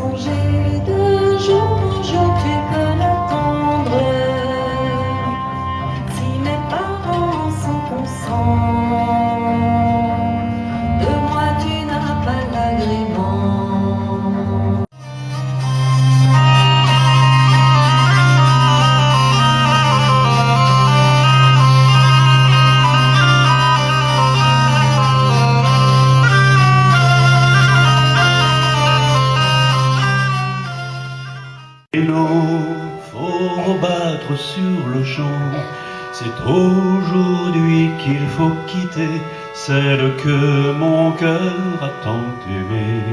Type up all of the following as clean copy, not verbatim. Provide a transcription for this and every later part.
songer de jour en jour, tu peux l'attendre. Si mes parents sont conscients, de moi tu n'as pas l'agrément. Faut rebattre sur le champ. C'est aujourd'hui qu'il faut quitter celle que mon cœur a tant aimée.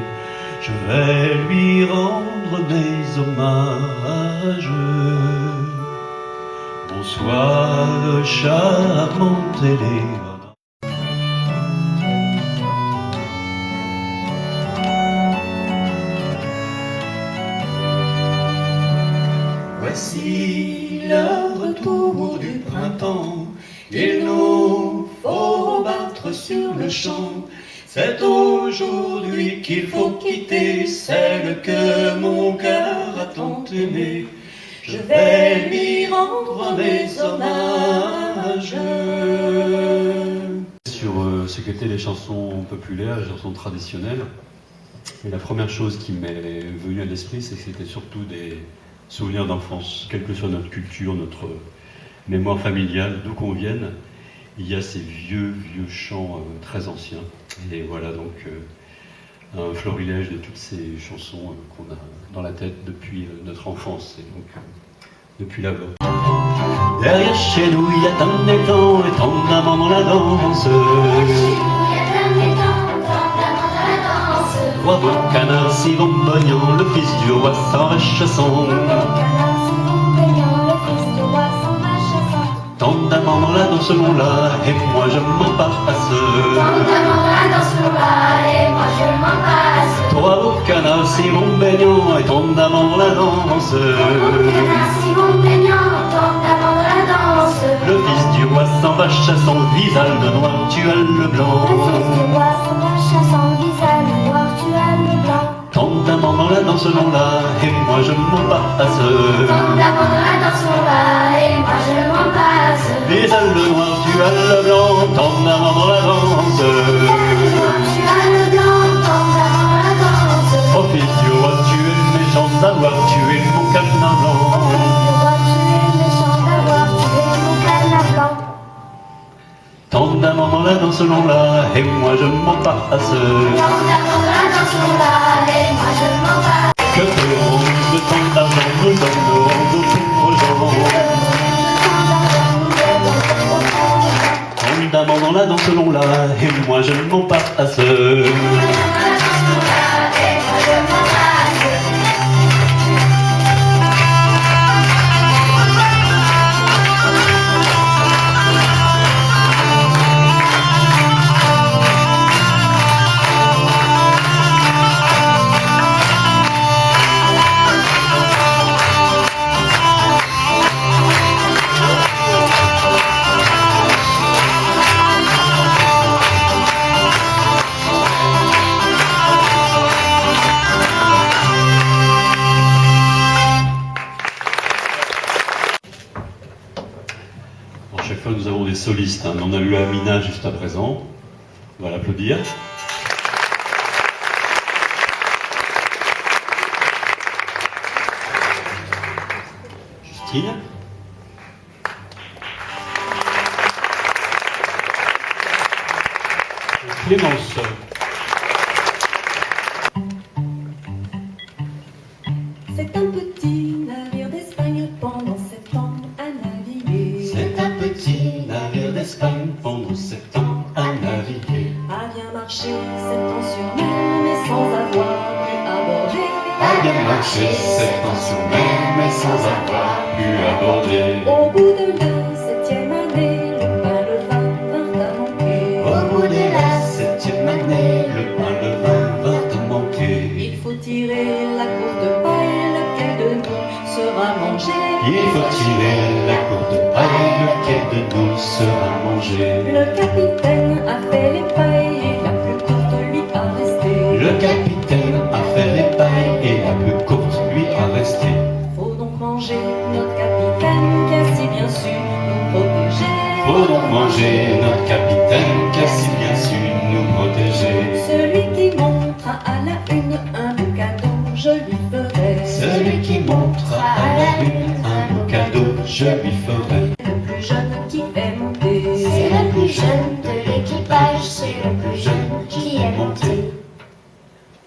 Je vais lui rendre mes hommages. Bonsoir, charmante Éléonore. Voici le retour du printemps, il nous faut rebattre sur le champ. C'est aujourd'hui qu'il faut quitter celle que mon cœur a tant aimée. Je vais lui rendre mes hommages. Sur ce qu'étaient les chansons populaires, les chansons traditionnelles, et la première chose qui m'est venue à l'esprit, c'est que c'était surtout des souvenirs d'enfance. Quelle que soit notre culture, notre mémoire familiale, d'où qu'on vienne, il y a ces vieux chants très anciens. Et voilà donc un florilège de toutes ces chansons qu'on a dans la tête depuis notre enfance, et donc depuis la vôtre. Derrière chez nous, il y a tant d'étangs et tant d'amants dans la danse. Roi beau canard si bombonnant, le fils du roi s'en va chassant. Tant d'amants dans la danse l'on là, et moi je m'en passe. Tant d'amants dans la danse l'on là, et moi je m'en passe. Trois beaux canards si bon baignant, et tant d'amants dans la danse. Trois beaux canards si bon baignant, tant d'amants dans la danse. Le fils du roi s'en va chassant, visage de noir, tu as le blanc. Le fils du roi s'en va chassant, visage de noir, tu as le blanc. Tant d'amants dans la danse l'on là, et moi je m'en passe. Tant d'amants dans la danse l'on là, et moi je m'en passe. Visage de noir, tu as le blanc, tant d'amants dans la danse. Tu as le blanc, tant d'amants dans la danse. Oh fils du roi, tu es méchant d'avoir tué mon canard blanc. Tant d'amants dans la danse l'on là, et moi je m'en passe. Tant d'amants dans la danse l'on là, et moi je m'en passe. Que ferons-nous de tant d'argent, nous donnerons aux pauvres gens. Tant d'amants dans la danse l'on là, et moi je m'en passe. Chaque fois nous avons des solistes, hein. On a eu Amina juste à présent, on va l'applaudir. Justine. Et Clémence. C'est un petit navire d'Espagne pendant 7 ans à naviguer. C'est un petit navire d'Espagne pendant 7 ans à naviguer. A bien marché 7 ans sur mer, mais sans avoir pu aborder. A bien marché 7 ans sur mer, mais sans avoir pu aborder. Au bout de la 7e année, le pain le vin vint à manquer. Au bout de la 7e année, le pain le vin vint à manquer. Il faut tirer la courte paille, lequel de nous sera mangé. Il faut tirer la courte paille, lequel de nous sera mangé. Le capitaine a fait les pailles et la plus courte lui a resté. Le capitaine a fait les pailles et la plus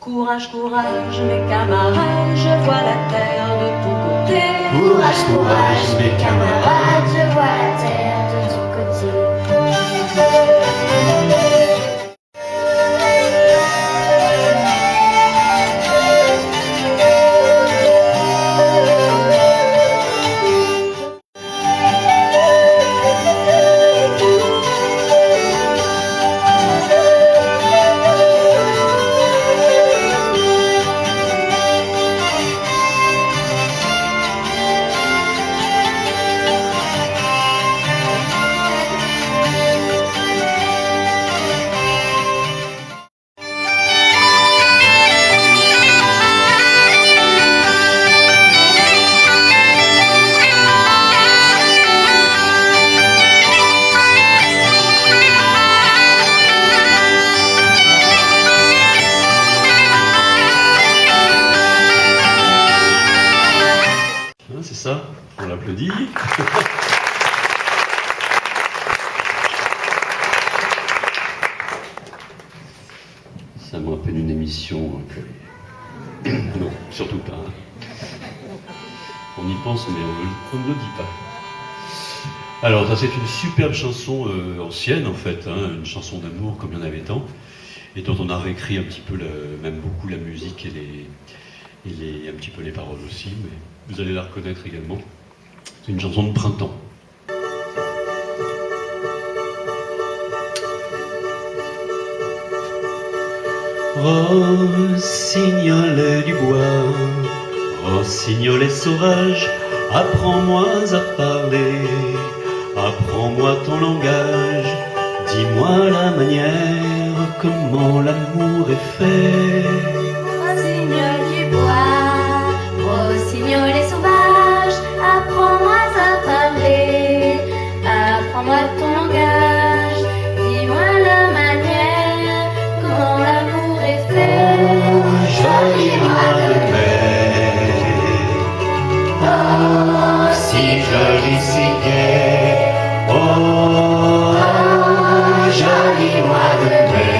Courage, courage, mes camarades, je vois la terre de tous côtés. Courage, courage, mes camarades, je vois la terre de tous côtés. C'est ça, on l'applaudit. Ça me rappelle une émission que... Non, surtout pas. On y pense, mais on ne le dit pas. Alors, ça c'est une superbe chanson ancienne en fait, hein, une chanson d'amour comme il y en avait tant, et dont on a réécrit un petit peu, même beaucoup la musique et un petit peu les paroles aussi, mais vous allez la reconnaître également. C'est une chanson de printemps. Rossignolet du bois, rossignolet sauvage, apprends-moi à parler, apprends-moi ton langage, dis-moi la manière, comment l'amour est fait. Rossignol du bois, rossignolet sauvage, apprends-moi à parler, apprends-moi ton langage, dis-moi la manière, comment l'amour est fait. Joli mois de mai, oh, si joli, si gai, oh, joli mois de mai,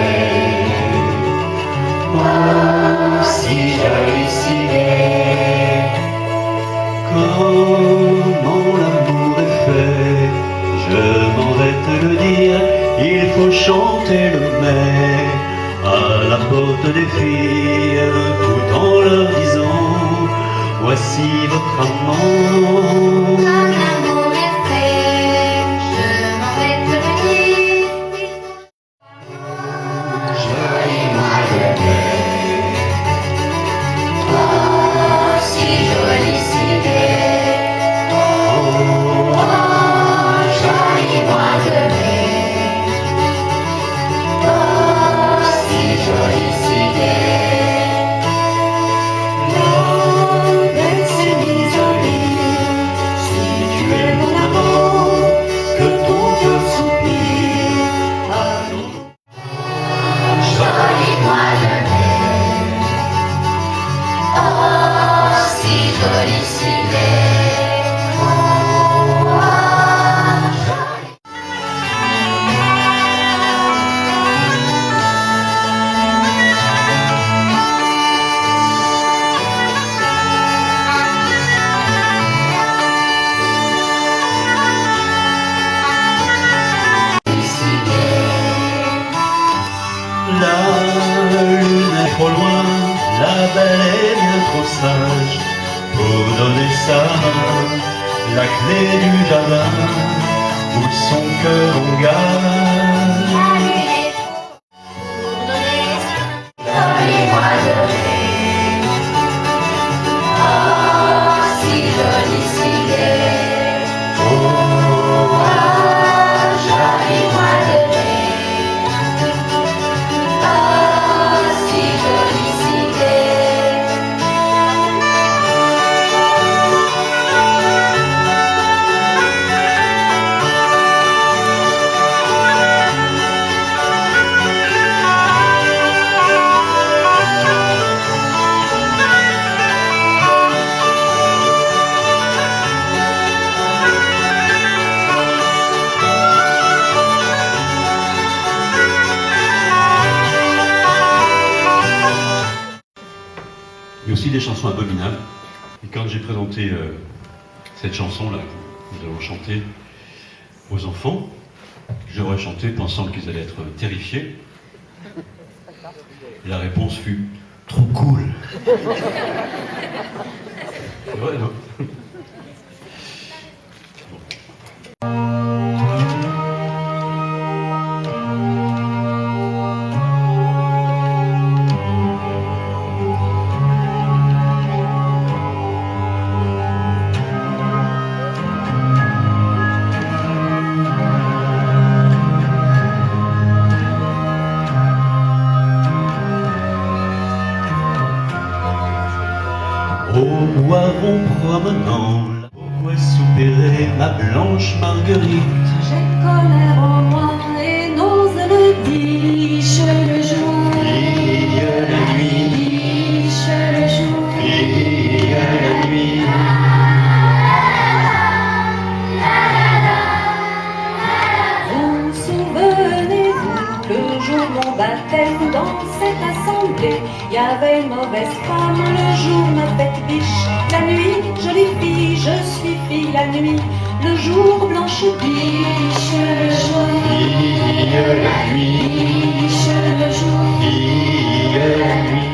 oh, si joli, si gai. Comment l'amour est fait, je m'en vais te le dire, il faut chanter le mai à la porte des filles, tout en leur disant, voici votre amant. Comme l'amour est fait, je m'en vais te le dire, Joli mois de mai, oh, si joli, si gai, oh, joli mois de mai, oh, si joli, si gai. La belle s'est mise à rire. Si tu es mon amant, que ton cœur soupire. Allons. Joli mois de mai, oh, si joli, si gai, oh, joli. la lune est trop loin, la belle est bien trop sage pour donner sa main, la clé du jardin où son cœur engage. La lune est trop pour donner sa main. Joli mois de mai, oh, si joli, si gai, Oh, oh, joli mois de mai, oh, si joli, si gai. aussi des chansons abominables. Et quand j'ai présenté cette chanson-là, que nous allons chanter aux enfants, j'aurais chanté pensant qu'ils allaient être terrifiés. Et la réponse fut « trop cool ». C'est vrai, non? Au poivron promenant, pourquoi soupirer ma blanche marguerite? J'ai colère en moi et n'ose le dire le jour. Brille la nuit, Liche le jour. brille la nuit. Vous souvenez-vous, le jour mon baptême dans cette assemblée, il y avait une mauvaise femme, le jour ma fête biche, la nuit, jolie fille, je suis fille la nuit, le jour blanche biche, le jour, Brille la nuit, biche le jour. brille la nuit.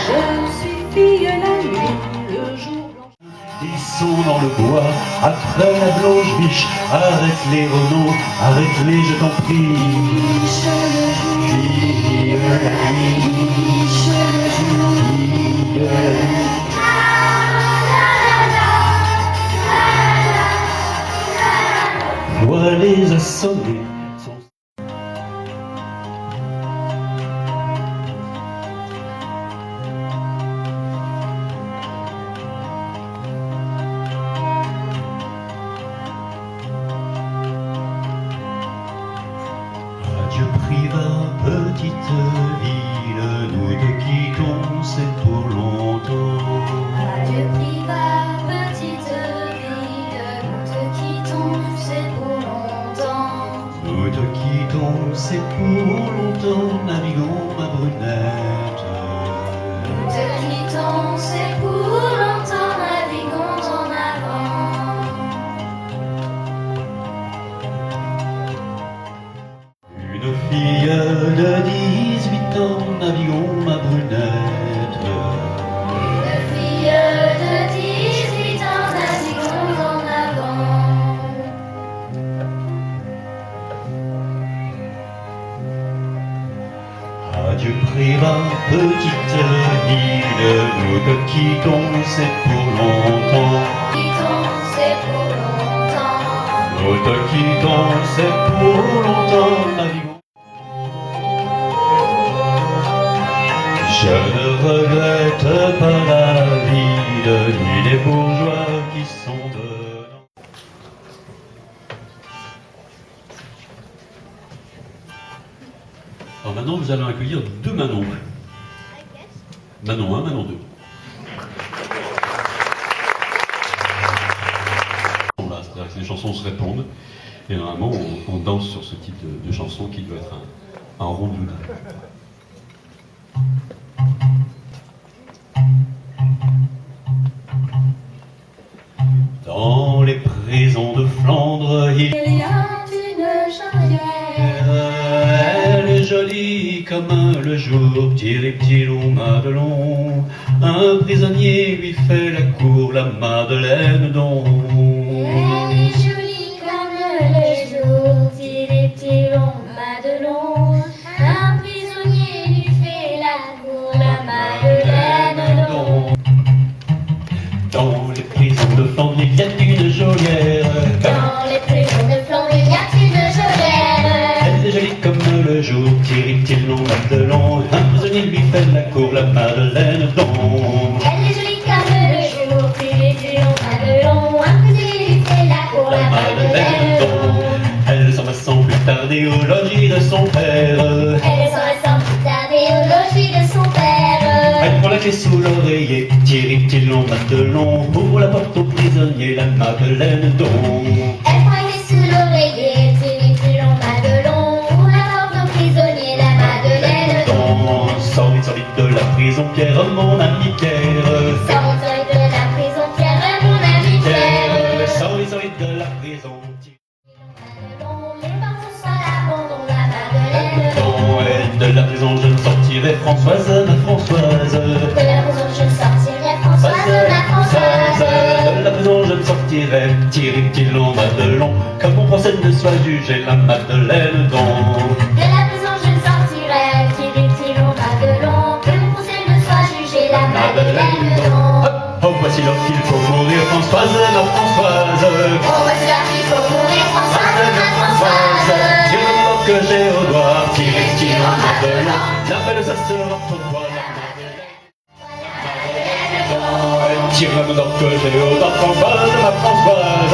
Je suis fille la nuit, le jour blanche. Ils sont dans le bois, après la blanche biche. Arrête-les, Renaud, arrête-les, je t'en prie. Biche le jour, Brille la nuit, biche le jour. brille la nuit. Vois les assommés. Adieu Privas, petite ville, nous te quittons, c'est pour longtemps. Adieu Privas, petite ville, nous te quittons, c'est pour longtemps. Nous te quittons, c'est pour longtemps, naviguons ma brunette. Nous te quittons, c'est pour longtemps, naviguons en avant. Une fille de 18 ans, naviguons ma brunette. Une fille de 18 ans, naviguons en avant. Adieu Privas, petite ville, nous te quittons, c'est pour longtemps. Quittons, c'est pour longtemps. Nous te quittons, c'est pour longtemps, naviguons. Je ne regrette pas la ville, ni les bourgeois qui sont dedans. Alors maintenant, nous allons accueillir deux Manons. Manon 1, Manon 2. Là, c'est-à-dire que les chansons se répondent, et normalement, on danse sur ce type de chanson qui doit être un rond de lutin. Dans les prisons de Flandre, il Il y a une charrière. Elle est jolie comme le jour, petit reptilon Madelon. Un prisonnier lui fait la cour, la Madeleine donc. Elle est jolie comme le jour, petit long Madelon. Un prisonnier lui fait la cour, la Madeleine donc. Dans les prisons de Flandre, il y a une geôlière. Dans les prisons de Flandre, il y a une geôlière. Elle est jolie comme le jour, petit reptilon Madelon. Un prisonnier lui fait la cour, la Madeleine donc. Elle est jolie comme le jour, petit long Madelon. Un prisonnier lui fait la cour, La la Madeleine Madeleine donc. donc. Elle s'en va sans plus tarder au logis de son père. Elle s'en va sans plus tarder au logis de son père. Elle prend la clé sous l'oreiller, petit reptilon Madelon. Ouvre la porte au prisonnier, la Madeleine donc. Elle prend une sous l'oreiller, petit long Madelon. Ouvre la porte au prisonnier, la Madeleine. la prison je sortirai Françoise, ma Françoise. De la prison je sortirai Françoise, ma Françoise. De la prison je sortirai Tiritilon, Madelon. Que mon procès ne soit jugé, la Madeleine donc. De la prison je sortirai Tiritilon, Madelon. Que mon procès ne soit jugé, la Madeleine donc. Oh, voici l'heure qu'il faut mourir, Françoise, ma Françoise. Oh, voici l'heure qu'il faut mourir, Françoise, ma Françoise. Tire le mort que j'ai au doigt, Tiritilon, Madelon. La belle ça sera pour toi, la Madeleine. Tire le mort que j'ai au doigt, Françoise, ma Françoise.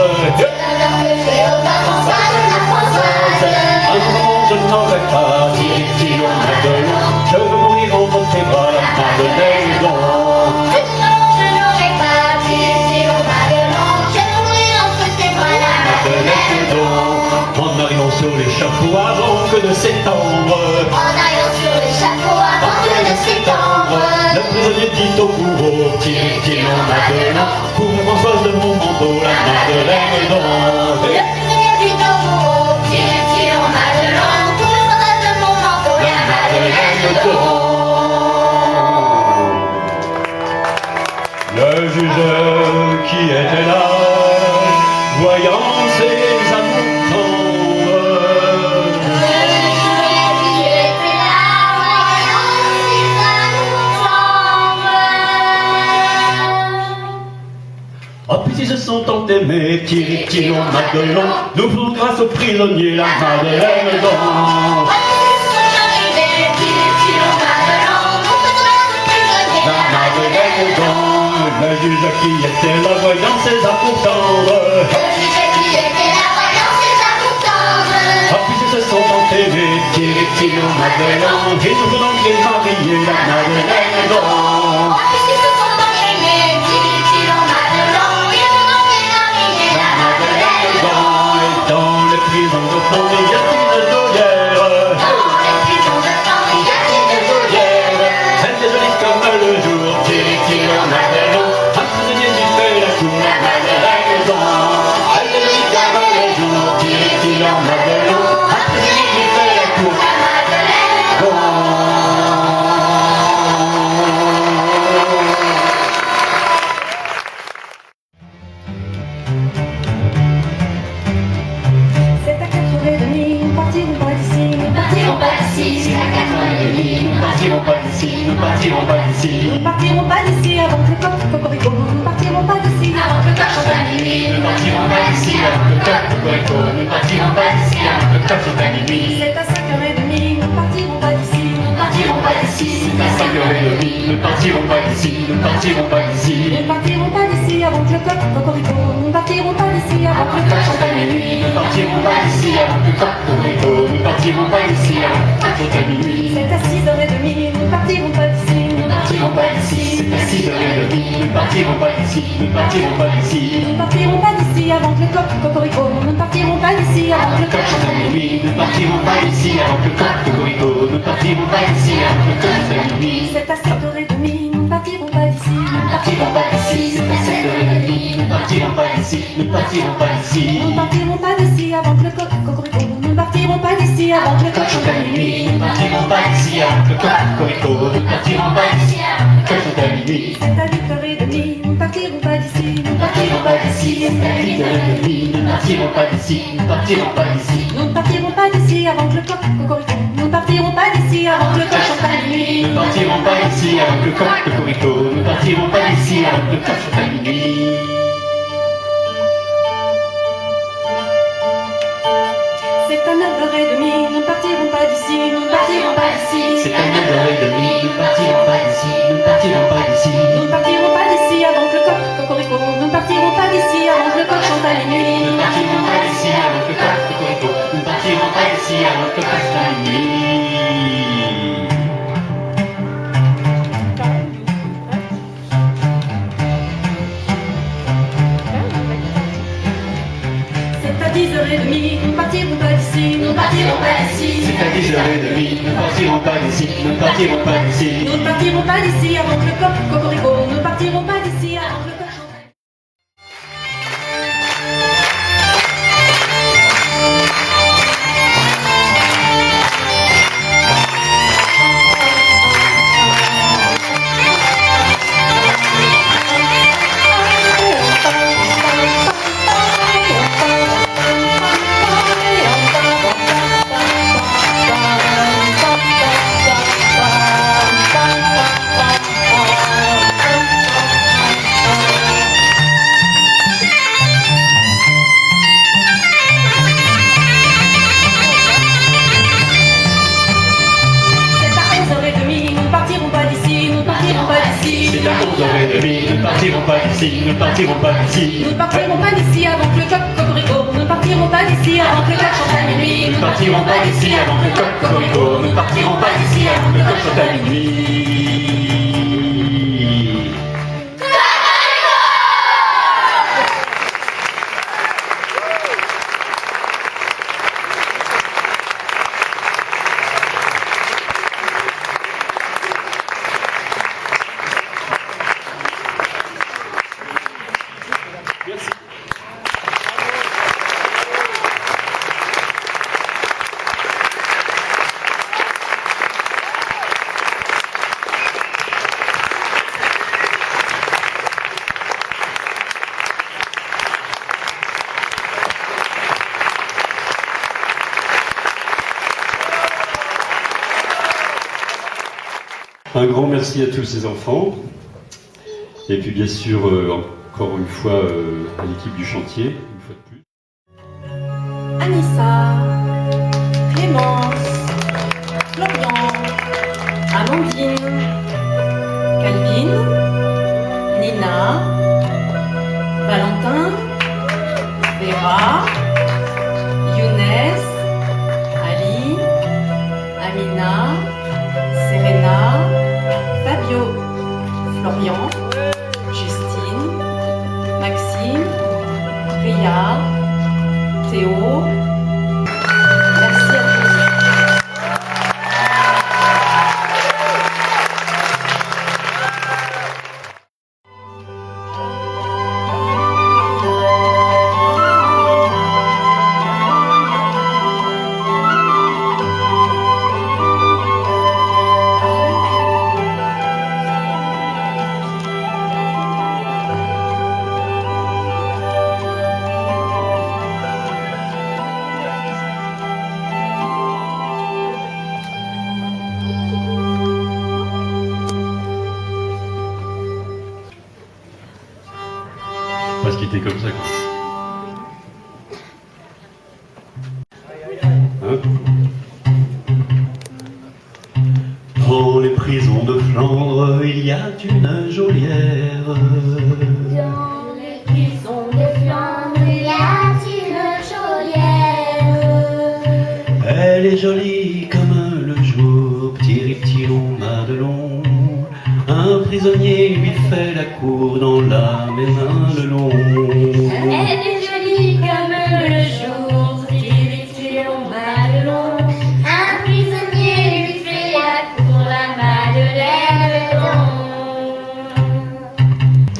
Un moment je n'aurai pas, Tiritilon, Madelon. Je veux mourir entre tes bras, la Madeleine donc. En arrivant sur l'échafaud avant que de s'étendre. En arrivant sur l'échafaud avant que de s'étendre. Le prisonnier dit au bourreau, Tiritilon, Madelon. Couvre Françoise de mon manteau, la Madeleine donc. Le prisonnier dit au bourreau, Tiritilon, Madelon. Couvre Françoise de mon manteau, la Madeleine donc. Le juge qui était là, voyant ses amours tendres, oh puis ils se sont tant aimés, Tiritilon, Madelon. Nous faisons grâce aux prisonniers, la Madeleine donc. La Madeleine donc. Le juge qui était là, voyant ses amours tendres, oh puis ils se sont tant aimés, Tiritilon, Madelon. Et nous venons de les marier, la Madeleine donc. Dans les prisons de fond, il y a une geôlière. Elle est jolie comme le jour, Tiritilon, Madelon. Un prisonnier lui fait la cour, la Madeleine donc. Elle est jolie comme le jour, Tiritilon, Madelon. Un prisonnier lui fait la cour, la Madeleine donc. C'est à 4h30, nous partirons pas d'ici. Nous partirons pas d'ici, c'est à 4h30. Nous partirons pas d'ici, nous partirons pas d'ici. Nous partirons pas d'ici avant que le coq cocorico. Nous partirons pas d'ici Avant que le coq chante à minuit. Nous partirons pas d'ici avant que le coq cocorico. Nous partirons pas d'ici avant que le coq chante à minuit. C'est à 5h30, nous partirons pas d'ici. Nous partirons pas d'ici, C'est à 5h30, nous partirons pas d'ici, nous partirons pas d'ici. Nous partirons pas d'ici avant que le coq cocorico. Nous partirons pas d'ici avant que le coq chante à minuit. Nous partirons pas d'ici avant que le coq cocorico. Nous partirons pas d'ici avant que le coq chante à minuit. C'est à 6h30, nous partirons pas d'ici. Nous partirons pas d'ici, c'est à 6h30, nous partirons pas d'ici, nous partirons pas d'ici. Nous partirons pas d'ici avant que le coq cocorico. Nous partirons pas d'ici avant que le coq chante à minuit. Nous partirons pas d'ici avant que le coq cocorico. Nous partirons pas d'ici avant que le coq chante à minuit. C'est à 7h30, nous partirons pas d'ici. Nous partirons pas d'ici, c'est à 7h30, nous partirons pas d'ici, nous partirons pas d'ici. Nous partirons pas d'ici avant que le coq cocorico. Nous partirons pas d'ici avant que le coq chante à minuit. Nous partirons pas d'ici avant que le coq cocorico. Nous partirons pas d'ici avant que le coq chante à minuit. C'est à 8h30, nous partirons pas d'ici. Nous Nous partirons pas d'ici, c'est à 8h30, nous partirons pas d'ici, nous partirons pas d'ici. Nous partirons pas d'ici avant que le coq cocorico. Nous partirons pas d'ici avant que le coq chante à minuit. Nous partirons pas d'ici avant que le coq cocorico. Nous partirons pas d'ici avant que le coq chante à minuit. C'est à 9h30, nous partirons pas d'ici. Nous partirons pas d'ici. C'est à 9h30, nous partirons pas d'ici, nous partirons pas d'ici. Nous partirons pas d'ici avant que le coq cocorico. Nous partirons pas d'ici avant que le coq chante à minuit. Nous partirons pas d'ici avant que le coq cocorico. Nous partirons pas d'ici avant que le coq chante à minuit. C'est à 10h30, nous partirons pas d'ici. Nous partirons pas d'ici, C'est à 10h30, nous partirons pas d'ici, nous partirons pas d'ici. Nous partirons pas d'ici avant que le coq cocorico. Nous partirons pas d'ici avant que le coq chante à minuit. nuit, nous ne partirons pas d'ici, nous ne partirons pas d'ici. Nous ne partirons pas d'ici avant que le coq cocorico. Nous ne partirons pas d'ici avant que le coq chante à minuit. Nous ne partirons pas d'ici avant que le coq cocorico. Nous ne partirons pas d'ici avant que le coq chante à minuit. Merci. Un grand merci à tous ces enfants. Et puis bien sûr, encore une fois, à l'équipe du chantier, une fois de plus. Anissa, Clémence, Florian, Amandine, Calvin, Nina, Valentin, Vera, Younes, Ali, Amina, Serena, Fabio, Florian, Justine, Maxime, Ria, Théo. Merci à tous. Parce qu'il était comme ça, quoi. Hein? Dans les prisons de Flandre, il y a une geôlière. Dans les prisons de Flandre, il y a une geôlière. Elle est jolie comme le jour, petit riptylon, Madelon. Un prisonnier lui fait la cour dans la maison de long. Elle est jolie comme le jour, Tiricillon, Madelon. Un prisonnier lui fait la cour, la Madeleine don.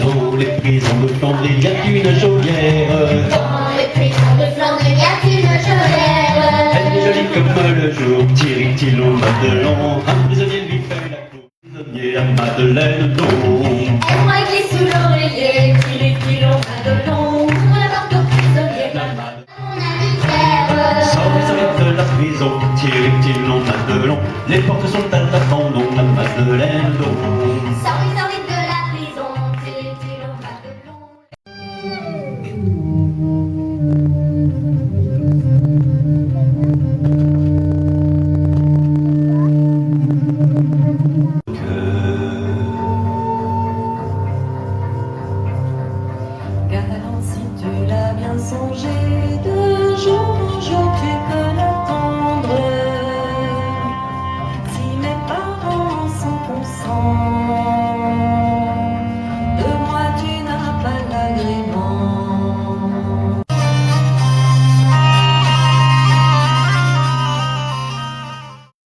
Dans les prisons de Flandre, il y a une geôlière. Dans les prisons de Flandre, il y a une geôlière. Elle est jolie comme le jour, petit riptylon, Madelon. Un prisonnier lui fait la cour, prisonnier à Madeleine don. Elle croit qu'il est sous l'oreiller, Tiricillon, Madelon. On la porte au prisonnier, on a dit faire. Sortez de la prison, tirez-ils Madelon. Les portes sont à l'abandon, la Madeleine don.